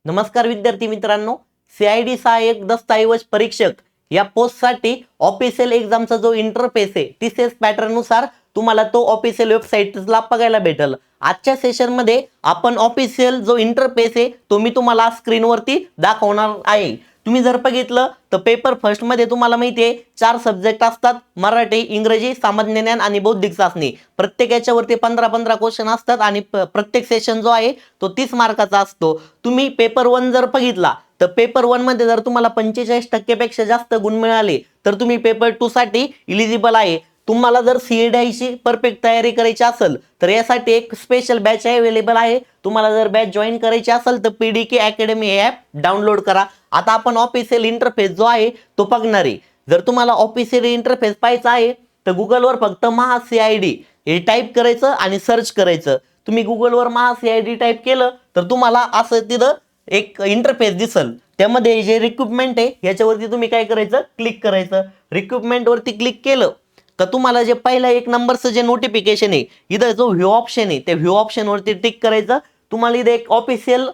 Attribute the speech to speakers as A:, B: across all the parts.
A: नमस्कार विद्यार्थी मित्रांनो, CID सहाय्यक दस्तऐवज परीक्षक या पोस्टसाठी ऑफिशियल एक्झामचा जो इंटरफेस आहे TCS पॅटर्न नुसार तुम्हाला तो ऑफिशियल वेबसाईटला बघायला भेटेल। आजच्या सेशनमध्ये आपण ऑफिशियल जो इंटरफेस आहे तो मी तुम्हाला स्क्रीनवरती दाखवणार आहे। तुम्ही जर बघितलं तर पेपर फर्स्ट मध्ये तुम्हाला माहिती आहे 4 सब्जेक्ट असतात, मराठी, इंग्रजी, सामान्य ज्ञान आणि बौद्धिक चाचणी। प्रत्येक याच्यावरती 15-15 क्वेश्चन असतात आणि प्रत्येक सेशन जो आहे तो 30 मार्काचा असतो। तुम्ही पेपर 1 जर बघितला तर पेपर 1 मध्ये जर तुम्हाला 45% पेक्षा जास्त गुण मिळाले तर तुम्ही पेपर 2 साठी एलिजिबल आहे। तुम्हाला जर CID ची परफेक्ट तयारी करायची असेल तर यासाठी एक स्पेशल बॅच अवेलेबल आहे। तुम्हाला जर बॅच जॉईन करायची असेल तर PDK अकॅडमी हे ॲप डाउनलोड करा। आता आपण ऑफिशियल इंटरफेस जो आहे तो बघणार आहे। जर तुम्हाला ऑफिशियल इंटरफेस पाहायचा आहे तर गुगलवर फक्त महा CID हे टाईप करायचं आणि सर्च करायचं। तुम्ही गुगलवर महा CID टाईप केलं तर तुम्हाला असं तिथं एक इंटरफेस दिसल। त्यामध्ये जे रिक्रुटमेंट आहे याच्यावरती तुम्ही काय करायचं, क्लिक करायचं। रिक्रुटमेंट वरती क्लिक केलं तर तुम्हाला जे पहिला एक नंबरचं जे नोटिफिकेशन आहे इथं जो व्ह्यू ऑप्शन आहे त्या व्ह्यू ऑप्शन वरती टिक करायचं। तुम्हाला इथे एक ऑफिशियल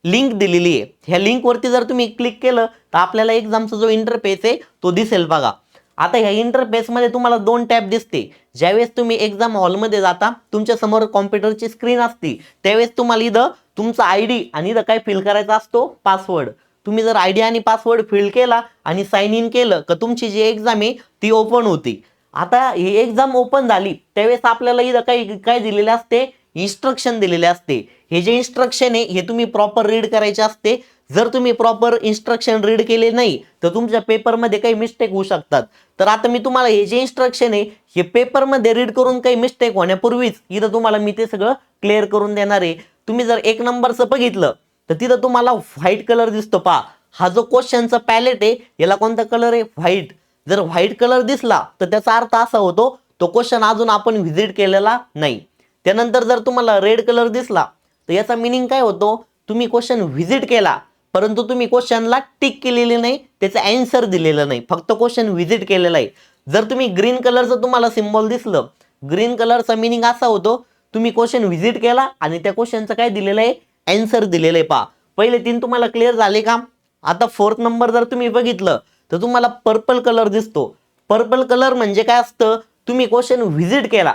A: लिंक दिलेली आहे, ह्या लिंक वरती जर तुम्ही क्लिक केलं तर आपल्याला एक्झामचा जो इंटरफेस आहे तो दिसेल बघा। आता ह्या इंटरफेस मध्ये तुम्हाला 2 टॅब दिसते। ज्यावेळेस तुम्ही एक्झाम हॉलमध्ये जाता तुमच्या समोर कॉम्प्युटरची स्क्रीन असते, त्यावेळेस तुम्हाला इथं तुमचा ID आणि इथं काय फिल करायचा असतो, पासवर्ड। तुम्ही जर ID आणि पासवर्ड फिल केला आणि साइन इन केलं तर तुमची जी एक्झाम आहे ती ओपन होती। आता ही एक्झाम ओपन झाली त्यावेळेस आपल्याला इथं काय दिलेले असते, इन्स्ट्रक्शन दिलेले असते। हे जे इन्स्ट्रक्शन आहे हे तुम्ही प्रॉपर रीड करायचे असते। जर तुम्ही प्रॉपर इन्स्ट्रक्शन रीड केले नाही तर तुमच्या पेपरमध्ये काही मिस्टेक होऊ शकतात। तर आता मी तुम्हाला हे जे इन्स्ट्रक्शन आहे हे पेपरमध्ये रीड करून काही मिस्टेक होण्यापूर्वीच इथं तुम्हाला मी ते सगळं क्लिअर करून देणार आहे। तुम्ही जर 1 नंबरचं बघितलं तर तिथं तुम्हाला व्हाईट कलर दिसतो पहा। हा जो क्वेश्चनचा पॅलेट आहे याला कोणता कलर आहे, व्हाईट। जर व्हाईट कलर दिसला तर त्याचा अर्थ असा होतो तो क्वेश्चन अजून आपण व्हिजिट केलेला नाही। त्यानंतर जर तुम्हाला रेड कलर दिसला तर याचा मीनिंग काय होतो, तुम्ही क्वेश्चन व्हिजिट केला परंतु तुम्ही क्वेश्चनला टिक केलेले नाही, त्याचं आन्सर दिलेलं नाही, फक्त क्वेश्चन व्हिजिट केलेला आहे। जर तुम्ही ग्रीन कलरचं तुम्हाला सिम्बॉल दिसलं, ग्रीन कलरचा मीनिंग असा होतो तुम्ही क्वेश्चन व्हिजिट केला आणि त्या क्वेश्चनचं काय दिलेलं आहे, आन्सर दिलेलं आहे। पहा पहिले 3 तुम्हाला क्लिअर झाले का। आता 4th नंबर जर तुम्ही बघितलं तर तुम्हाला पर्पल कलर दिसतो। पर्पल कलर म्हणजे काय असतं, तुम्ही क्वेश्चन व्हिजिट केला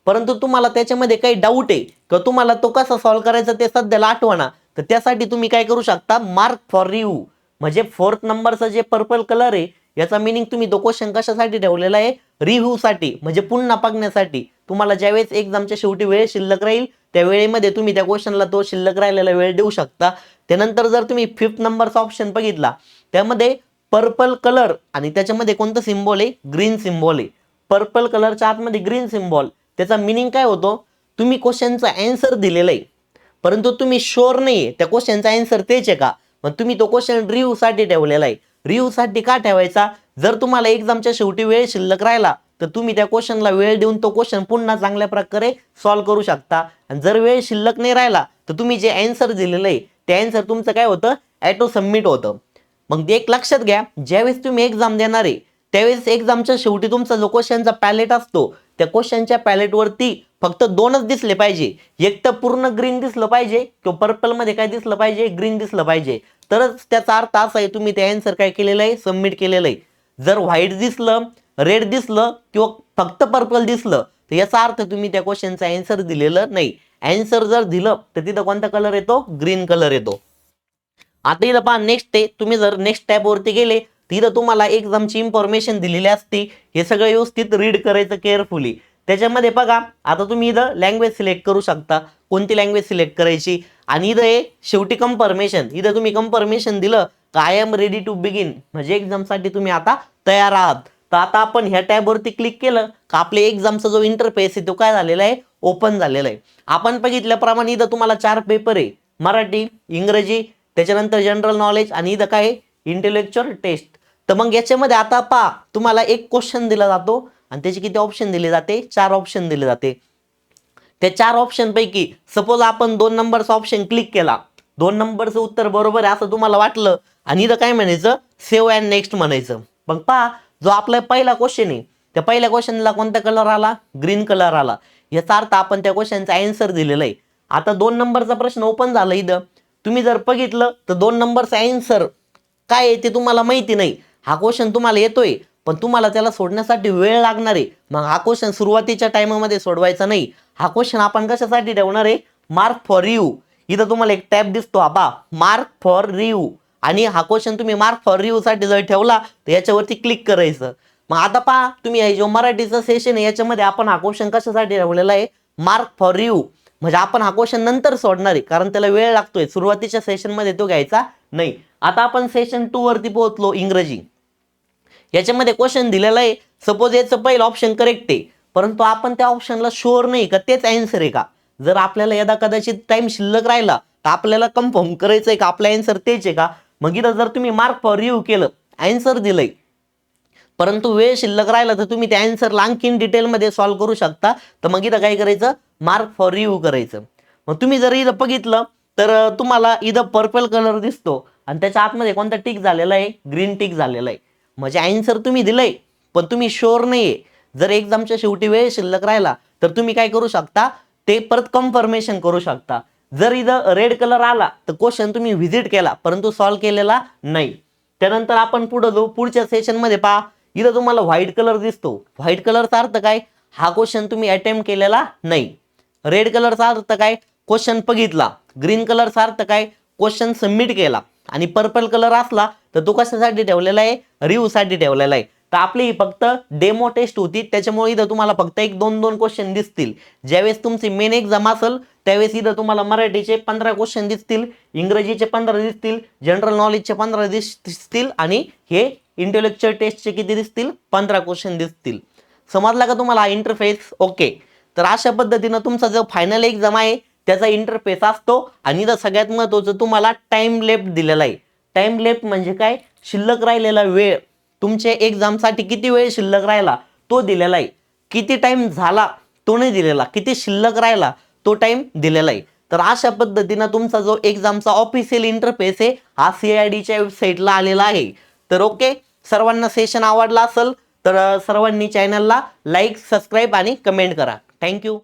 A: परंतु तुम्हाला त्याच्यामध्ये काही डाऊट आहे की तुम्हाला तो कसा सॉल्व्ह करायचा ते सध्याला आठवना, तर त्यासाठी तुम्ही काय करू शकता, मार्क फॉर रिव्ह्यू। म्हणजे 4th नंबरचा जे पर्पल कलर आहे याचा मीनिंग तुम्ही तो क्वेश्चन कशासाठी ठेवलेला आहे, रिव्ह्यू साठी, म्हणजे पुन्हा बघण्यासाठी। तुम्हाला ज्यावेळेस एक्झामच्या शेवटी वेळ शिल्लक राहील त्या वेळेमध्ये तुम्ही त्या क्वेश्चनला तो शिल्लक राहिलेला वेळ देऊ शकता। त्यानंतर जर तुम्ही 5th नंबरचा ऑप्शन बघितला त्यामध्ये पर्पल कलर आणि त्याच्यामध्ये कोणतं सिम्बॉल आहे, ग्रीन सिम्बॉल आहे। पर्पल कलरच्या आतमध्ये ग्रीन सिम्बॉल, त्याचा मीनिंग काय होतो, तुम्ही क्वेश्चनचा आन्सर दिलेला आहे परंतु तुम्ही शुअर नाहीये त्या क्वेश्चनचा आन्सर तेच आहे का, मग तुम्ही तो क्वेश्चन रिव्ह्यू साठी ठेवलेला आहे। रिव्ह्यू साठी का ठेवायचा, जर तुम्हाला एक्झामच्या शेवटी वेळ शिल्लक राहिला तर तुम्ही त्या क्वेश्चनला वेळ देऊन तो क्वेश्चन पुन्हा चांगल्या प्रकारे सॉल्व्ह करू शकता। आणि जर वेळ शिल्लक नाही राहिला तर तुम्ही जे आन्सर दिलेलं आहे ते आन्सर तुमचं काय होतं, ऑटो सबमिट होतं। मग एक लक्षात घ्या, ज्यावेळेस तुम्ही एक्झाम देणार आहे त्यावेळेस एक्झामच्या शेवटी तुमचा जो क्वेश्चनचा पॅलेट असतो त्या क्वेश्चनच्या पॅलेटवरती फक्त 2च दिसले पाहिजे। एक तर पूर्ण ग्रीन दिसलं पाहिजे किंवा पर्पल मध्ये काय दिसलं पाहिजे, ग्रीन दिसलं पाहिजे, तरच त्याचा अर्थ असा आहे तुम्ही ते आन्सर काय केलेलं आहे, सबमिट केलेलं आहे। जर व्हाईट दिसलं, रेड दिसलं किंवा फक्त पर्पल दिसलं तर याचा अर्थ तुम्ही त्या क्वेश्चनचा आन्सर दिलेलं नाही। आन्सर जर दिलं तर तिथं कोणता कलर येतो, ग्रीन कलर येतो। आता इथं पहा नेक्स्ट आहे, तुम्ही जर नेक्स्ट टॅब वरती गेले तिथं तुम्हाला एक्झामची इन्फॉर्मेशन दिलेली असते। हे सगळं व्यवस्थित रीड करायचं केअरफुली। त्याच्यामध्ये बघा आता तुम्ही इथं लँग्वेज सिलेक्ट करू शकता, कोणती लँग्वेज सिलेक्ट करायची। आणि इथं आहे शेवटी कन्फर्मेशन, इथं तुम्ही कन्फर्मेशन दिलं का I am ready to begin, म्हणजे एक्झामसाठी तुम्ही आता तयार आहात। तर आता आपण ह्या टॅब वरती क्लिक केलं का आपल्या एक्झामचा जो इंटरफेस आहे तो काय झालेला आहे, ओपन झालेला आहे। आपण बघितल्याप्रमाणे इथं तुम्हाला 4 पेपर आहे, मराठी, इंग्रजी, त्याच्यानंतर जनरल नॉलेज आणि इथं काय इंटेलेक्च्युअल टेस्ट। तर मग याच्यामध्ये आता पहा तुम्हाला एक क्वेश्चन दिला जातो आणि त्याचे किती ऑप्शन दिले जाते, 4 ऑप्शन दिले जाते। त्या 4 ऑप्शन पैकी सपोज आपण 2 नंबरचा ऑप्शन क्लिक केला, 2 नंबरचं उत्तर बरोबर आहे असं तुम्हाला वाटलं आणि इथं काय म्हणायचं, सेव्ह अँड नेक्स्ट म्हणायचं। मग पहा जो आपला पहिला क्वेश्चन आहे त्या पहिल्या क्वेश्चनला कोणता कलर आला, ग्रीन कलर आला, याचा अर्थ आपण त्या क्वेश्चनचा आन्सर दिलेला आहे। आता 2 नंबरचा प्रश्न ओपन झाला, इथं तुम्ही जर बघितलं तर 2 नंबरचा आन्सर काय आहे ते तुम्हाला माहिती नाही. हा क्वेश्चन तुम्हाला येतोय पण तुम्हाला त्याला सोडण्यासाठी वेळ लागणार आहे. मग हा क्वेश्चन सुरुवातीच्या टाइममध्ये सोडवायचा नाही. हा क्वेश्चन आपण कशासाठी ठेवणार आहे? Mark for review. इथं तुम्हाला एक टॅब दिसतो हा मार्क फॉर रिव्ह्यू, आणि हा क्वेश्चन तुम्ही मार्क फॉर रिव्ह्यू साठी जर ठेवला तर याच्यावरती क्लिक करायचं. मग आता पहा तुम्ही हे जो मराठीचं सेशन आहे याच्यामध्ये आपण हा क्वेश्चन कशासाठी ठेवलेला आहे? Mark for review. म्हणजे आपण हा क्वेश्चन नंतर सोडणार आहे कारण त्याला वेळ लागतोय, सुरुवातीच्या सेशन मध्ये तो घ्यायचा नाही. आता आपण सेशन 2 वरती पोहोचलो, इंग्रजी. याच्यामध्ये क्वेश्चन दिलेला आहे. सपोज याचं पहिलं ऑप्शन करेक्ट आहे परंतु आपण त्या ऑप्शनला शुअर नाही का तेच आन्सर आहे का. जर आपल्याला यदा कदाचित टाइम शिल्लक राहिला तर आपल्याला कन्फर्म करायचं आहे का आपला आन्सर तेच आहे का. मग इथं जर तुम्ही मार्क फॉर रिव्ह्यू केलं, आन्सर दिलंय परंतु वेळ शिल्लक राहिला तर तुम्ही त्या आन्सरला आणखीन डिटेलमध्ये सॉल्व्ह करू शकता. तर मग इथं काय करायचं? मार्क फॉर रिव्ह्यू करायचं. मग तुम्ही जर इथं बघितलं तर तुम्हाला इथं पर्पल कलर दिसतो आणि त्याच्या आतमध्ये कोणता टिक झालेला आहे? ग्रीन टिक झालेला आहे. म्हणजे आन्सर तुम्ही दिलंय पण तुम्ही शुअर नाहीये. जर एक्झामच्या शेवटी वेळ शिल्लक राहिला तर तुम्ही काय करू शकता? ते परत कन्फर्मेशन करू शकता. जर इथं रेड कलर आला तर क्वेश्चन तुम्ही व्हिजिट केला परंतु सॉल्व्ह केलेला नाही. त्यानंतर आपण पुढे जाऊ. पुढच्या सेशन मध्ये पहा, इथं तुम्हाला व्हाईट कलर दिसतो. व्हाईट कलरचा अर्थ काय? हा क्वेश्चन तुम्ही अटेम्प्ट केलेला नाही. रेड कलरचा अर्थ काय? क्वेश्चन बघितला. ग्रीन कलरचा अर्थ काय? क्वेश्चन सबमिट केला. आणि पर्पल कलर असला तर तो कशासाठी ठेवलेला आहे? रिव्ह्यू साठी ठेवलेला आहे. तर आपली ही फक्त डेमो टेस्ट होती त्याच्यामुळे इथं तुम्हाला फक्त 1-2 क्वेश्चन दिसतील. ज्यावेळेस तुमची मेन एक्झाम असेल त्यावेळेस इथं तुम्हाला मराठीचे 15 क्वेश्चन दिसतील, इंग्रजीचे 15 दिसतील, जनरल नॉलेजचे 15 दिसतील आणि हे इंटेलेक्च्युअल टेस्टचे किती दिसतील? 15 क्वेश्चन दिसतील. समजला का तुम्हाला हा इंटरफेस? ओके. तर अशा पद्धतीनं तुमचा जो फायनल एक्झाम आहे त्याचा इंटरफेस असतो. आणि इथं सगळ्यात महत्त्वाचं तुम्हाला टाइम लेफ्ट दिलेला आहे. टाइम लेफ्ट म्हणजे काय? शिल्लक राहिलेला वेळ. तुमच्या एक्झामसाठी किती वेळ शिल्लक राहिला तो दिलेला आहे. किती टाइम झाला तो नाही दिलेला, किती शिल्लक राहिला तो टाइम दिलेला आहे. तर अशा पद्धतीनं तुमचा जो एक्झामचा ऑफिशियल इंटरफेस आहे हा CIDच्या वेबसाईटला आलेला आहे. तर ओके, सर्वांना सेशन आवडला असेल तर सर्वांनी चॅनलला लाईक, सबस्क्राईब आणि कमेंट करा. थँक्यू.